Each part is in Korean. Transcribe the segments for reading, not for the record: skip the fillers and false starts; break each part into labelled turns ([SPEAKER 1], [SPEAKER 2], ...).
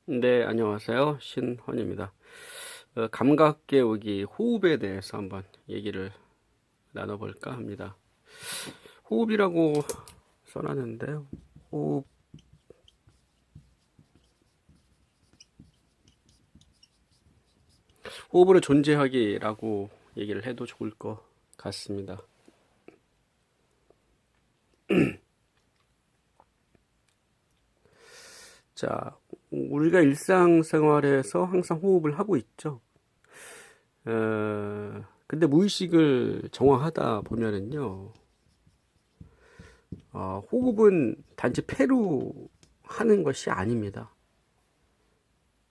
[SPEAKER 1] 네, 안녕하세요. 신헌입니다. 감각개우기 호흡에 대해서 한번 얘기를 나눠볼까 합니다. 호흡이라고 써놨는데요. 호흡, 호흡으로 존재하기라고 얘기를 해도 좋을 것 같습니다. 자, 우리가 일상생활에서 항상 호흡을 하고 있죠. 근데 무의식을 정화하다 보면은요, 호흡은 단지 폐로 하는 것이 아닙니다.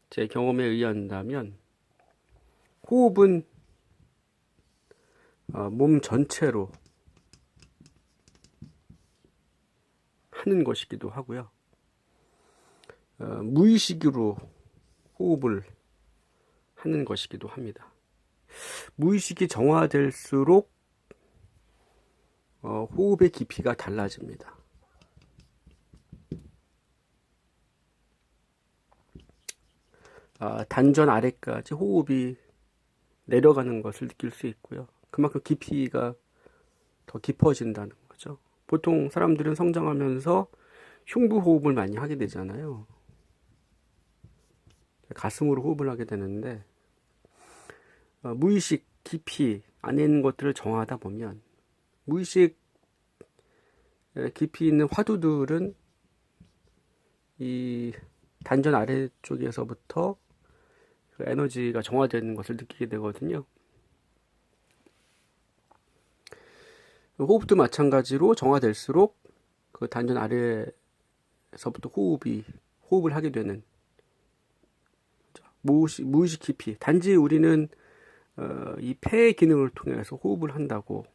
[SPEAKER 1] 제 경험에 의한다면 호흡은 몸 전체로 하는 것이기도 하고요. 무의식으로 호흡을 하는 것이기도 합니다. 무의식이 정화될수록 호흡의 깊이가 달라집니다. 단전 아래까지 호흡이 내려가는 것을 느낄 수 있고요. 그만큼 깊이가 더 깊어진다는 거죠. 보통 사람들은 성장하면서 흉부 호흡을 많이 하게 되잖아요. 가슴으로 호흡을 하게 되는데 무의식 깊이 안에 있는 것들을 정하다 보면 무의식 깊이 있는 화두들은 이 단전 아래쪽에서부터 그 에너지가 정화되는 것을 느끼게 되거든요. 호흡도 마찬가지로 정화될수록 그 단전 아래에서부터 호흡을 하게 되는 무의식 깊이. 단지 우리는 이 폐의 기능을 통해서 호흡을 한다고,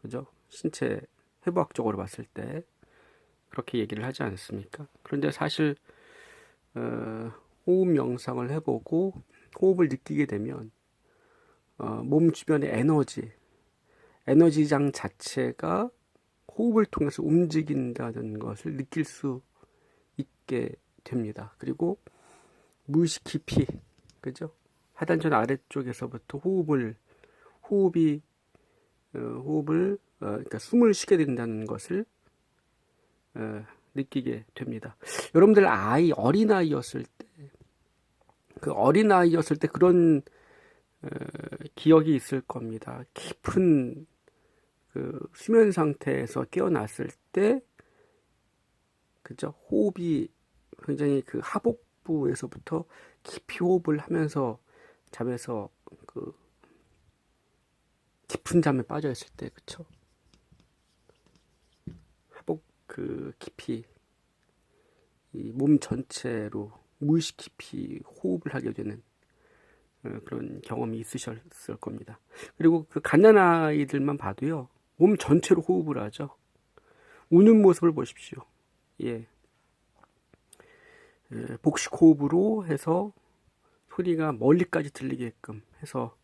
[SPEAKER 1] 그죠? 신체 해부학적으로 봤을 때 그렇게 얘기를 하지 않습니까? 그런데 사실 호흡 명상을 해보고 호흡을 느끼게 되면 몸 주변의 에너지장 자체가 호흡을 통해서 움직인다는 것을 느낄 수 있게 됩니다. 그리고 무의식 깊이, 그죠? 하단전 아래쪽에서부터 그러니까 숨을 쉬게 된다는 것을 느끼게 됩니다. 여러분들 어린아이였을 때 그런 기억이 있을 겁니다. 깊은 그 수면 상태에서 깨어났을 때, 그죠? 호흡이 굉장히 그 하복부에서부터 깊이 호흡을 하면서 잠에서 그 깊은 잠에 빠져 있을 때, 그쵸? 하복 그 깊이 이 몸 전체로 무의식 깊이 호흡을 하게 되는 그런 경험이 있으셨을 겁니다. 그리고 그 갓난아이들만 봐도요, 몸 전체로 호흡을 하죠. 우는 모습을 보십시오. 예. 복식 호흡으로 해서 소리가 멀리까지 들리게끔 해서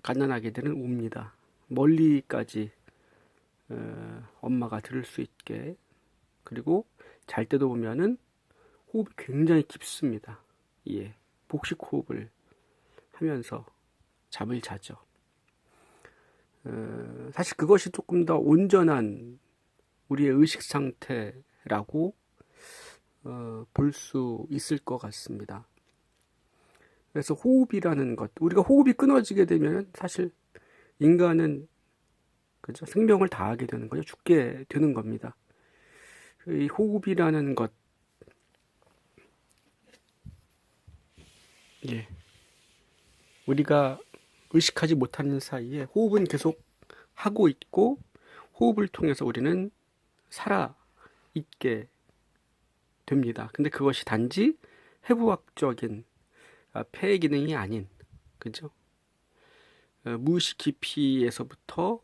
[SPEAKER 1] 갓난아기들은 웁니다. 멀리까지 엄마가 들을 수 있게. 그리고 잘 때도 보면은 호흡이 굉장히 깊습니다. 예. 복식 호흡을 하면서 잠을 자죠. 사실 그것이 조금 더 온전한 우리의 의식 상태라고 볼 수 있을 것 같습니다. 그래서 호흡이라는 것, 우리가 호흡이 끊어지게 되면 사실 인간은 그죠? 생명을 다하게 되는 거죠. 죽게 되는 겁니다. 이 호흡이라는 것, 예. 우리가 의식하지 못하는 사이에 호흡은 계속 하고 있고, 호흡을 통해서 우리는 살아 있게 됩니다. 근데 그것이 단지 해부학적인 폐의 기능이 아닌, 그죠? 무의식 깊이에서부터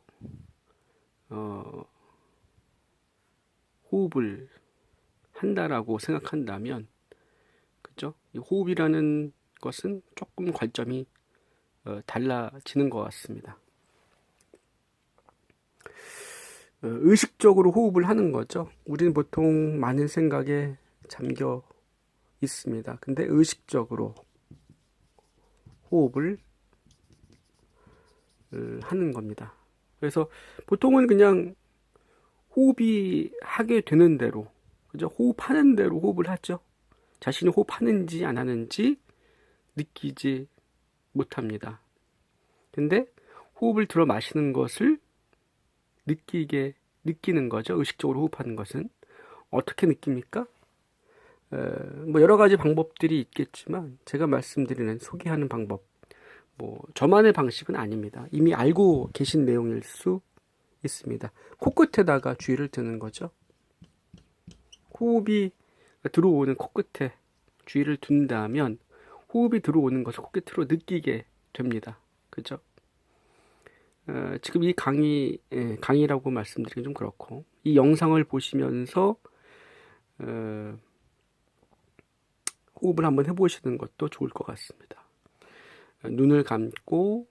[SPEAKER 1] 호흡을 한다라고 생각한다면, 그죠? 이 호흡이라는 것은 조금 관점이 달라지는 것 같습니다. 의식적으로 호흡을 하는 거죠. 우리는 보통 많은 생각에 잠겨 있습니다. 근데 의식적으로 호흡을 하는 겁니다. 그래서 보통은 그냥 호흡이 하게 되는 대로, 그죠? 호흡하는 대로 호흡을 하죠. 자신이 호흡하는지 안 하는지 느끼지 못합니다. 근데 호흡을 들어 마시는 것을 느끼는 거죠. 의식적으로 호흡하는 것은. 어떻게 느낍니까? 뭐 여러 가지 방법들이 있겠지만 제가 말씀드리는 소개하는 방법, 뭐 저만의 방식은 아닙니다. 이미 알고 계신 내용일 수 있습니다. 코끝에다가 주의를 드는 거죠. 호흡이 들어오는 코끝에 주의를 둔다면 호흡이 들어오는 것을 코끝으로 느끼게 됩니다. 그죠? 지금 이 강의라고 말씀드리기 좀 그렇고, 이 영상을 보시면서 호흡을 한번 해보시는 것도 좋을 것 같습니다. 눈을 감고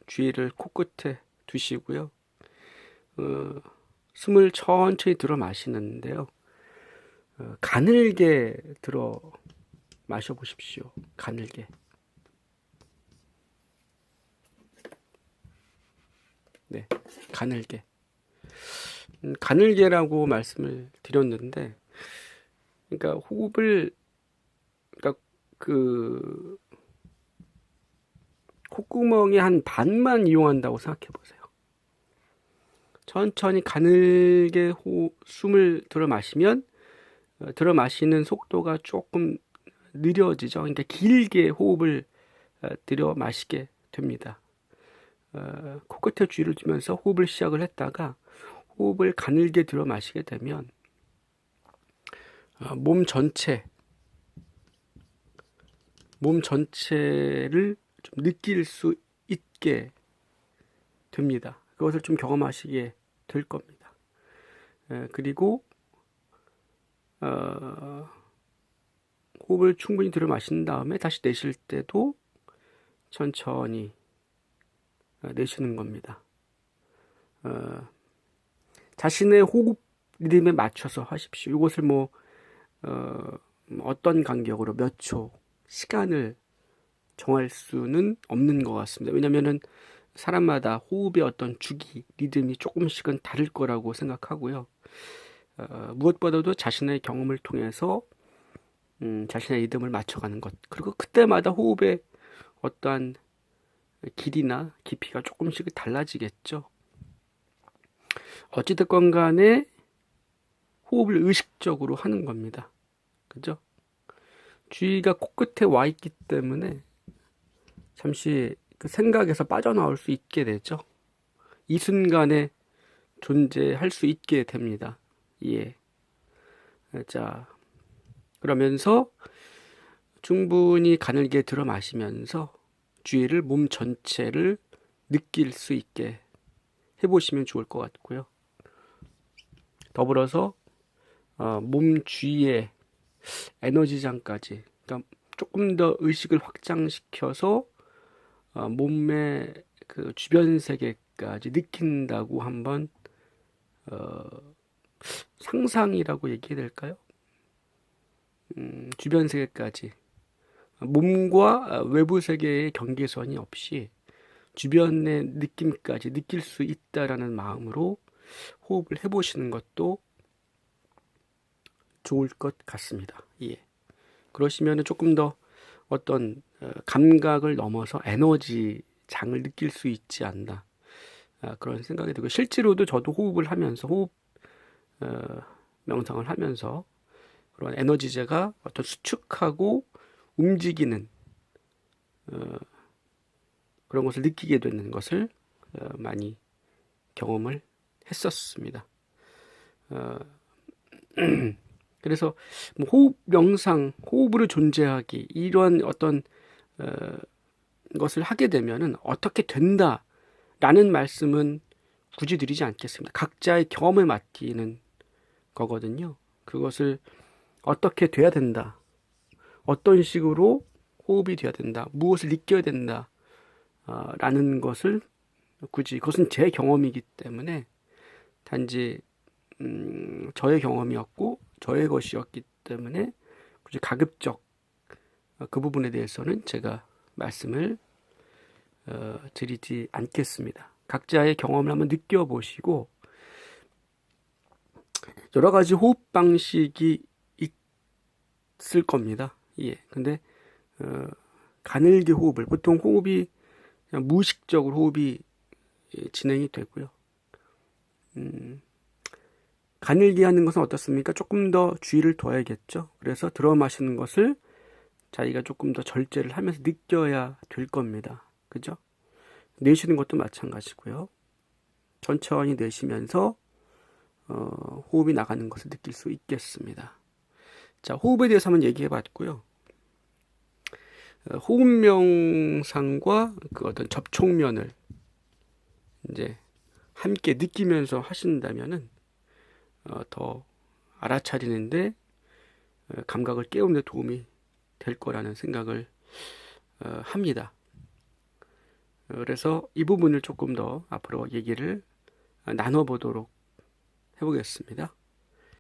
[SPEAKER 1] 주의를 코끝에 두시고요. 숨을 천천히 들어 마시는데요. 가늘게 들어 마셔보십시오. 가늘게. 네, 가늘게. 가늘게라고 말씀을 드렸는데, 그러니까 호흡을, 그러니까 그 콧구멍의 한 반만 이용한다고 생각해 보세요. 천천히 가늘게 숨을 들어 마시면 들어 마시는 속도가 조금 느려지죠. 그러니까 길게 호흡을 들여 마시게 됩니다. 코끝에 주의를 두면서 호흡을 시작을 했다가 호흡을 가늘게 들어 마시게 되면 몸 전체를 좀 느낄 수 있게 됩니다. 그것을 좀 경험하시게 될 겁니다. 그리고 호흡을 충분히 들여 마신 다음에 다시 내쉴 때도 천천히 내쉬는 겁니다. 자신의 호흡 리듬에 맞춰서 하십시오. 이것을 어떤 간격으로 몇 초 시간을 정할 수는 없는 것 같습니다. 왜냐하면은 사람마다 호흡의 어떤 주기, 리듬이 조금씩은 다를 거라고 생각하고요. 무엇보다도 자신의 경험을 통해서 자신의 리듬을 맞춰가는 것, 그리고 그때마다 호흡의 어떠한 길이나 깊이가 조금씩 달라지겠죠. 어찌됐건 간에 호흡을 의식적으로 하는 겁니다. 그죠? 주의가 코끝에 와 있기 때문에 잠시 그 생각에서 빠져나올 수 있게 되죠. 이 순간에 존재할 수 있게 됩니다. 예. 자, 그러면서 충분히 가늘게 들어 마시면서 주의를 몸 전체를 느낄 수 있게 해보시면 좋을 것 같고요. 더불어서 몸 주위의 에너지장까지, 그러니까 조금 더 의식을 확장시켜서 몸의 그 주변 세계까지 느낀다고 한번 상상이라고 얘기해야 될까요? 주변 세계까지, 몸과 외부 세계의 경계선이 없이 주변의 느낌까지 느낄 수 있다라는 마음으로 호흡을 해보시는 것도 좋을 것 같습니다. 예. 그러시면 조금 더 어떤 감각을 넘어서 에너지 장을 느낄 수 있지 않나, 그런 생각이 들고, 실제로도 저도 호흡을 하면서 호흡 명상을 하면서 그런 에너지제가 어떤 수축하고 움직이는 그런 것을 느끼게 되는 것을 많이 경험을 했었습니다. 그래서 호흡 명상, 호흡으로 존재하기, 이런 어떤 것을 하게 되면은 어떻게 된다라는 말씀은 굳이 드리지 않겠습니다. 각자의 경험에 맡기는 거거든요. 그것을 어떻게 돼야 된다, 어떤 식으로 호흡이 돼야 된다, 무엇을 느껴야 된다 라는 것을 굳이, 그것은 제 경험이기 때문에 단지 저의 경험이었고 저의 것이었기 때문에 굳이 가급적 그 부분에 대해서는 제가 말씀을 드리지 않겠습니다. 각자의 경험을 한번 느껴보시고 여러 가지 호흡 방식이 있을 겁니다. 예. 근데 가늘게 호흡을 보통 호흡이 그냥 무의식적으로 호흡이 진행이 되고요. 가늘게 하는 것은 어떻습니까? 조금 더 주의를 둬야겠죠. 그래서 들어 마시는 것을 자기가 조금 더 절제를 하면서 느껴야 될 겁니다. 그죠? 내쉬는 것도 마찬가지고요. 천천히 내쉬면서 호흡이 나가는 것을 느낄 수 있겠습니다. 자, 호흡에 대해서 한번 얘기해 봤고요. 호흡 명상과 그 어떤 접촉면을 이제 함께 느끼면서 하신다면은 더 알아차리는데 감각을 깨우는 데 도움이 될 거라는 생각을 합니다. 그래서 이 부분을 조금 더 앞으로 얘기를 나눠보도록 해보겠습니다.